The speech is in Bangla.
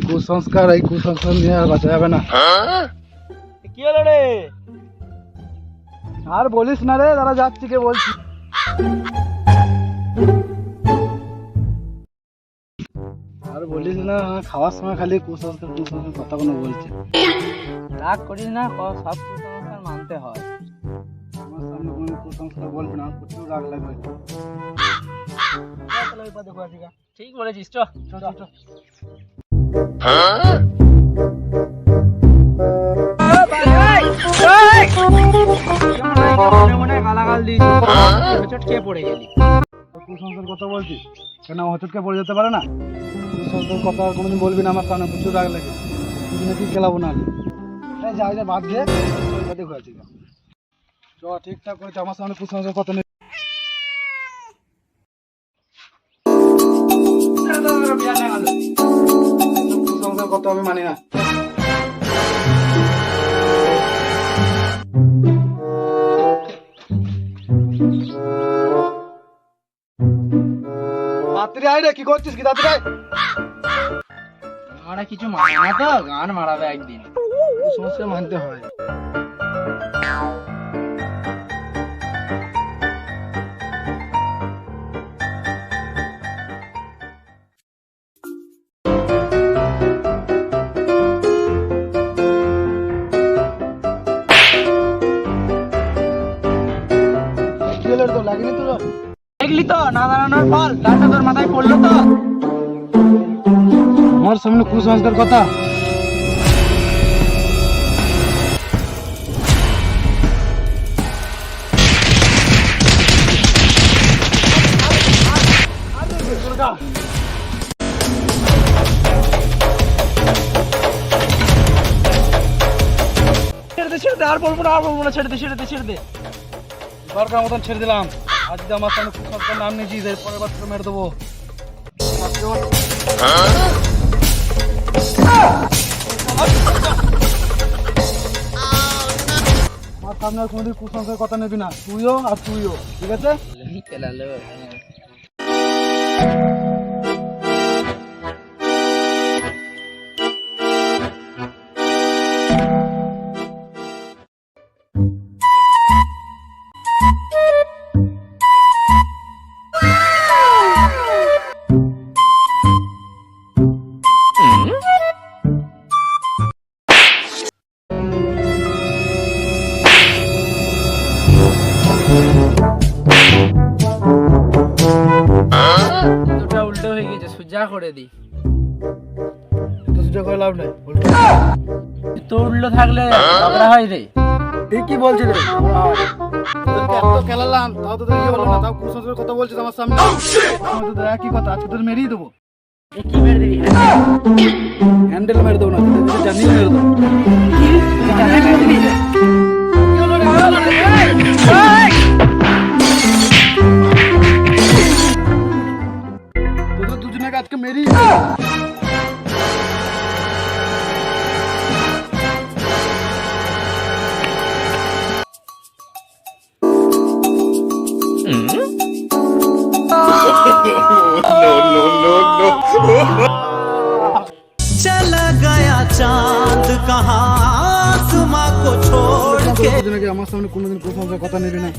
কুসংস্কার, এই কুসংস্কার নিয়ে আর বাঁচা যাবে না। কি হলো রে? আর বলিস না রে, দাদা যাচ্ছি, কে বলছি। আর বলিস না, খাওয়ার সময় খালি কুসংস্কার কুসংস্কার কথা কোনো বলছে। রাগ করিস না, সব কুসংস্কার মানতে হয়। আমার সামনে কোনো কুসংস্কার বলবে না, প্রচুর রাগ লাগবে। ঠিক বলেছিস, চ চ চ। গালাগাল দিয়েছিস, খেয়ে পড়ে গেলি। কুসংস্কার কথা বলছিস কেন? হঠাৎ পড়ে যেতে পারে না? কুসংস্কার কথা আর কোনোদিন বলবি না আমার সামনে, প্রচুর রাগ লাগে। তুই নাকি খেলাবো না, যা যা বাদ দিয়ে দেখে আছি। চ, ঠিকঠাক করেছে, আমার সামনে কুসংস্কার কথা নেই। কুসংস্কার কথা আমি মানি না। তাড়াতাড়ি আয় রে, কি করছিস? কি তাড়াতাড়ি আয়। আমরা কিছু মানি না তো, গান মারাবে একদিন। কুসংস্কার মানতে হয়। কি হলো তো, লাগেনি তো? দেখলি তো না দাঁড়ানোর ফল, ডালটা তোর মাথায় পড়লো তো। আমার সামনে কুসংস্কার কথা। ছেড়ে দে, আর বলবো না, আর বলবো না, ছেড়ে দে, ছেড়ে দে, ছেড়ে দে। দরকার মতন ছেড়ে দিলাম। আজ যদি আমার সামনে কুসংস্কার নাম নিয়েছিস, পরের বার তোকে মেরে দেবো। আমার সামনে আর কোনোদিন কুসংস্কার কথা নেবি না, তুইও আর তুইও, ঠিক আছে? দুটো উল্টো হয়ে গেছে, সোজা করে দি। তো সুযোগ করে লাভ নেই। তো উল্টো থাকলে ঝগড়া হয় রে। এই কি বলছিস রে? তোদেরকে এত খেলালাম, তাও তোদের কি হলো না? তাও কুসংস্কারের কথা বলছিস আমার সামনে। তোদের একই কথা, আজকে তোদের মেরেই দেবো। কি মেরে দিবি? হ্যান্ডেল মেরে দেবো না, তোদের জানিয়ে মেরে দেবো। তোদের দুজনকে আজকে মেরেই দেবো। चला गया चांद कहाँ आसमां को छोड़ के। আমার সামনে কোনোদিন কুসংস্কার কথা নেবি না।